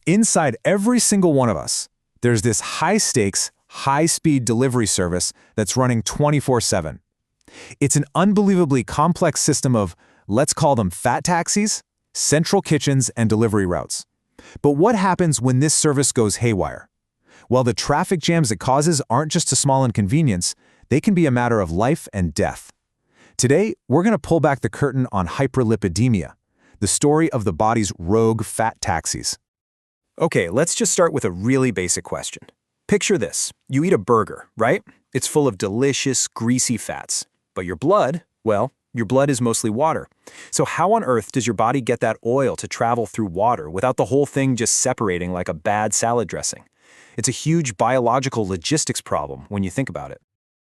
Inside every single one of us, there's this high-stakes, high-speed delivery service that's running 24/7. It's an unbelievably complex system of, let's call them fat taxis, central kitchens, and delivery routes. But what happens when this service goes haywire? Well, the traffic jams it causes aren't just a small inconvenience, they can be a matter of life and death. Today, we're going to pull back the curtain on hyperlipidemia, the story of the body's rogue fat taxis. Okay, let's just start with a really basic question. Picture this. You eat a burger, right? It's full of delicious, greasy fats. But your blood, well, your blood is mostly water. So how on earth does your body get that oil to travel through water without the whole thing just separating like a bad salad dressing? It's a huge biological logistics problem when you think about it.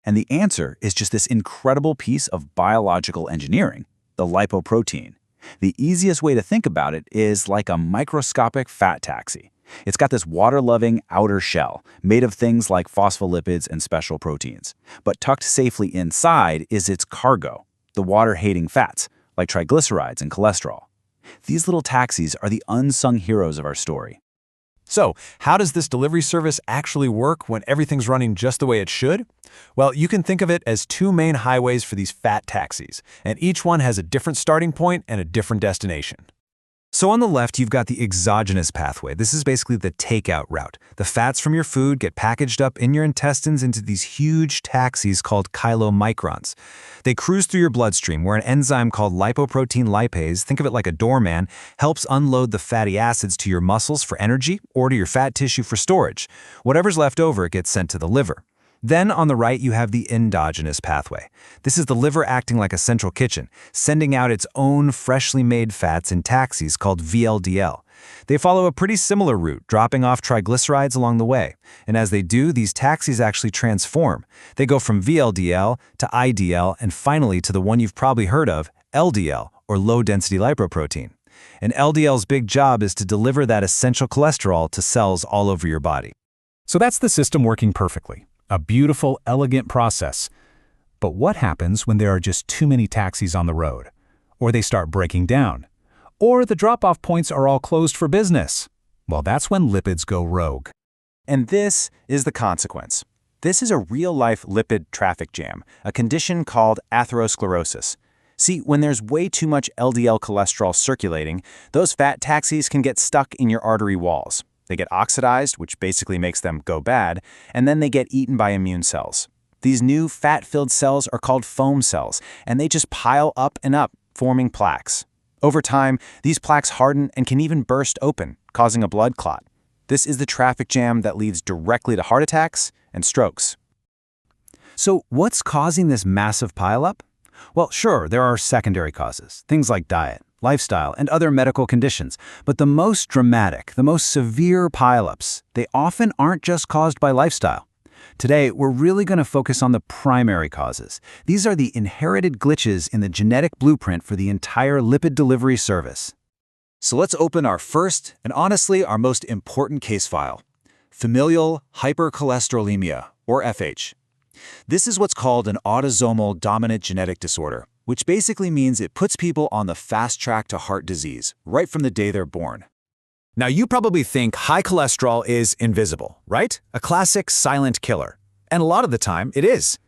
And the answer is just this incredible piece of biological engineering, the lipoprotein. The easiest way to think about it is like a microscopic fat taxi. It's got this water-loving outer shell made of things like phospholipids and special proteins. But tucked safely inside is its cargo, the water-hating fats, like triglycerides and cholesterol. These little taxis are the unsung heroes of our story. So, how does this delivery service actually work when everything's running just the way it should? Well, you can think of it as two main highways for these fat taxis, and each one has a different starting point and a different destination. So on the left, you've got the exogenous pathway. This is basically the takeout route. The fats from your food get packaged up in your intestines into these huge taxis called chylomicrons. They cruise through your bloodstream where an enzyme called lipoprotein lipase, think of it like a doorman, helps unload the fatty acids to your muscles for energy or to your fat tissue for storage. Whatever's left over gets sent to the liver. Then on the right, you have the endogenous pathway. This is the liver acting like a central kitchen, sending out its own freshly made fats in taxis called VLDL. They follow a pretty similar route, dropping off triglycerides along the way. And as they do, these taxis actually transform. They go from VLDL to IDL and finally to the one you've probably heard of, LDL, or low-density lipoprotein. And LDL's big job is to deliver that essential cholesterol to cells all over your body. So that's the system working perfectly. A beautiful, elegant process. But what happens when there are just too many taxis on the road? Or they start breaking down? Or the drop-off points are all closed for business? Well, that's when lipids go rogue. And this is the consequence. This is a real-life lipid traffic jam, a condition called atherosclerosis. See, when there's way too much LDL cholesterol circulating, those fat taxis can get stuck in your artery walls. They get oxidized, which basically makes them go bad, and then they get eaten by immune cells. These new fat-filled cells are called foam cells, and they just pile up and up, forming plaques. Over time, these plaques harden and can even burst open, causing a blood clot. This is the traffic jam that leads directly to heart attacks and strokes. So what's causing this massive pileup? Well, sure, there are secondary causes, things like diet, lifestyle, and other medical conditions. But the most dramatic, the most severe pileups, they often aren't just caused by lifestyle. Today, we're really going to focus on the primary causes. These are the inherited glitches in the genetic blueprint for the entire lipid delivery service. So let's open our first, and honestly our most important case file. Familial hypercholesterolemia, or FH. This is what's called an autosomal dominant genetic disorder, which basically means it puts people on the fast track to heart disease right from the day they're born. Now, you probably think high cholesterol is invisible, right? A classic silent killer. And a lot of the time, it is.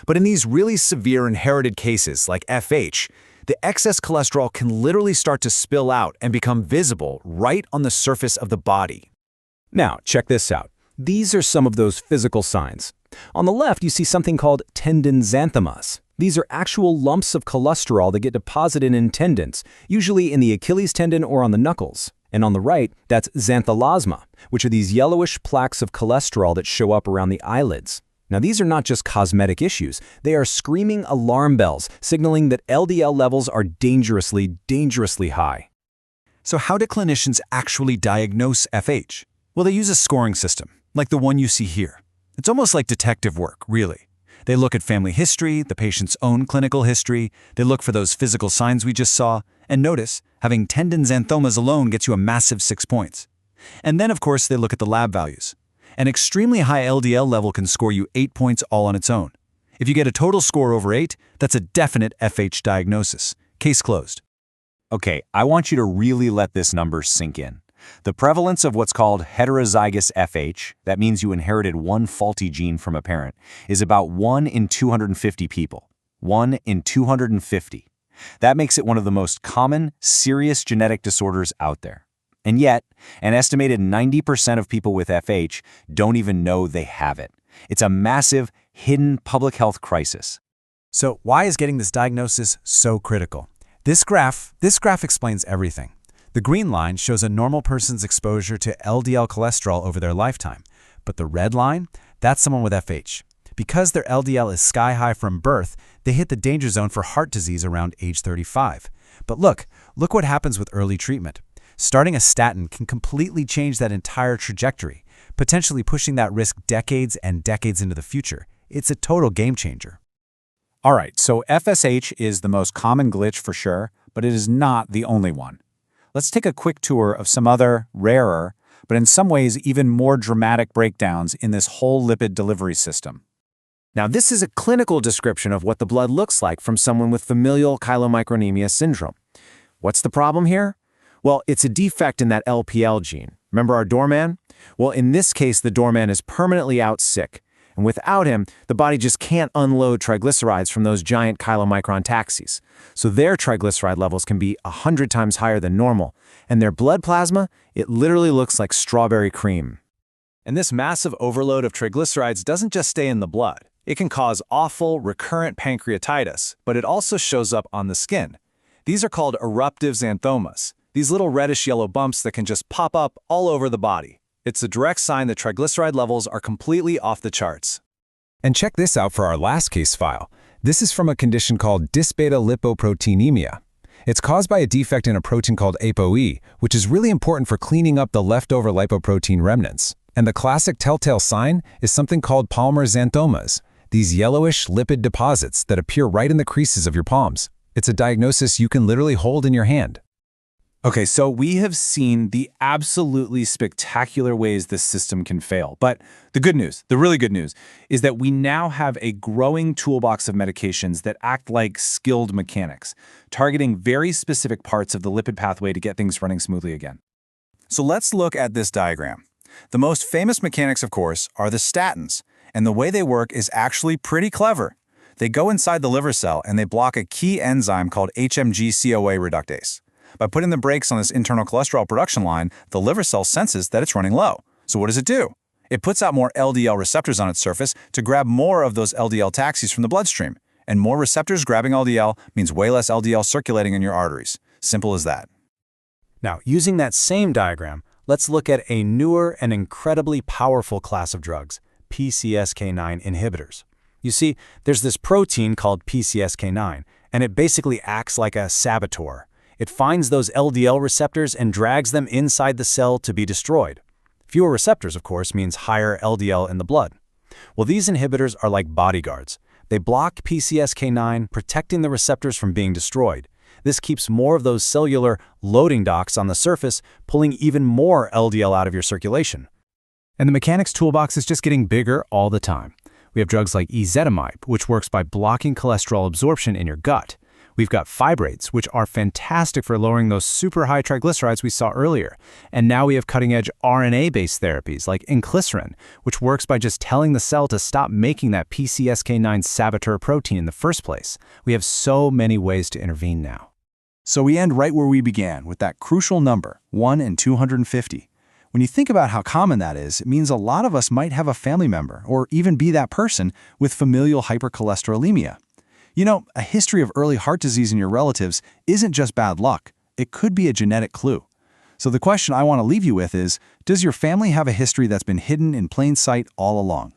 But in these really severe inherited cases like FH, the excess cholesterol can literally start to spill out and become visible right on the surface of the body. Now, check this out. These are some of those physical signs. On the left, you see something called tendon xanthomas. These are actual lumps of cholesterol that get deposited in tendons, usually in the Achilles tendon or on the knuckles. And on the right, that's xanthelasma, which are these yellowish plaques of cholesterol that show up around the eyelids. Now, these are not just cosmetic issues. They are screaming alarm bells, signaling that LDL levels are dangerously, dangerously high. So how do clinicians actually diagnose FH? Well, they use a scoring system, like the one you see here. It's almost like detective work, really. They look at family history, the patient's own clinical history, they look for those physical signs we just saw, and notice, having tendon xanthomas alone gets you a massive 6 points. And then, of course, they look at the lab values. An extremely high LDL level can score you 8 points all on its own. If you get a total score over 8, that's a definite FH diagnosis. Case closed. Okay, I want you to really let this number sink in. The prevalence of what's called heterozygous FH, that means you inherited one faulty gene from a parent, is about 1 in 250 people. 1 in 250. That makes it one of the most common, serious genetic disorders out there. And yet, an estimated 90% of people with FH don't even know they have it. It's a massive, hidden public health crisis. So why is getting this diagnosis so critical? This graph explains everything. The green line shows a normal person's exposure to LDL cholesterol over their lifetime, but the red line, that's someone with FH. Because their LDL is sky high from birth, they hit the danger zone for heart disease around age 35. But look what happens with early treatment. Starting a statin can completely change that entire trajectory, potentially pushing that risk decades and decades into the future. It's a total game changer. All right, so FSH is the most common glitch for sure, but it is not the only one. Let's take a quick tour of some other, rarer, but in some ways even more dramatic breakdowns in this whole lipid delivery system. Now, this is a clinical description of what the blood looks like from someone with familial chylomicronemia syndrome. What's the problem here? Well, it's a defect in that LPL gene. Remember our doorman? Well, in this case, the doorman is permanently out sick. And without him, the body just can't unload triglycerides from those giant chylomicron taxis. So their triglyceride levels can be 100 times higher than normal. And their blood plasma, it literally looks like strawberry cream. And this massive overload of triglycerides doesn't just stay in the blood. It can cause awful, recurrent pancreatitis, but it also shows up on the skin. These are called eruptive xanthomas, these little reddish-yellow bumps that can just pop up all over the body. It's a direct sign that triglyceride levels are completely off the charts. And check this out for our last case file. This is from a condition called dysbeta-lipoproteinemia. It's caused by a defect in a protein called ApoE, which is really important for cleaning up the leftover lipoprotein remnants. And the classic telltale sign is something called palmar xanthomas, these yellowish lipid deposits that appear right in the creases of your palms. It's a diagnosis you can literally hold in your hand. Okay, so we have seen the absolutely spectacular ways this system can fail. But the good news, the really good news, is that we now have a growing toolbox of medications that act like skilled mechanics, targeting very specific parts of the lipid pathway to get things running smoothly again. So let's look at this diagram. The most famous mechanics, of course, are the statins, and the way they work is actually pretty clever. They go inside the liver cell and they block a key enzyme called HMG-CoA reductase. By putting the brakes on this internal cholesterol production line, the liver cell senses that it's running low. So what does it do? It puts out more LDL receptors on its surface to grab more of those LDL taxis from the bloodstream. And more receptors grabbing LDL means way less LDL circulating in your arteries. Simple as that. Now, using that same diagram, let's look at a newer and incredibly powerful class of drugs, PCSK9 inhibitors. You see, there's this protein called PCSK9, and it basically acts like a saboteur. It finds those LDL receptors and drags them inside the cell to be destroyed. Fewer receptors, of course, means higher LDL in the blood. Well, these inhibitors are like bodyguards. They block PCSK9, protecting the receptors from being destroyed. This keeps more of those cellular loading docks on the surface, pulling even more LDL out of your circulation. And the mechanics toolbox is just getting bigger all the time. We have drugs like ezetimibe, which works by blocking cholesterol absorption in your gut. We've got fibrates, which are fantastic for lowering those super high triglycerides we saw earlier. And now we have cutting-edge RNA-based therapies like inclisiran, which works by just telling the cell to stop making that PCSK9 saboteur protein in the first place. We have so many ways to intervene now. So we end right where we began, with that crucial number, 1 in 250. When you think about how common that is, it means a lot of us might have a family member, or even be that person, with familial hypercholesterolemia. You know, a history of early heart disease in your relatives isn't just bad luck. It could be a genetic clue. So the question I want to leave you with is, does your family have a history that's been hidden in plain sight all along?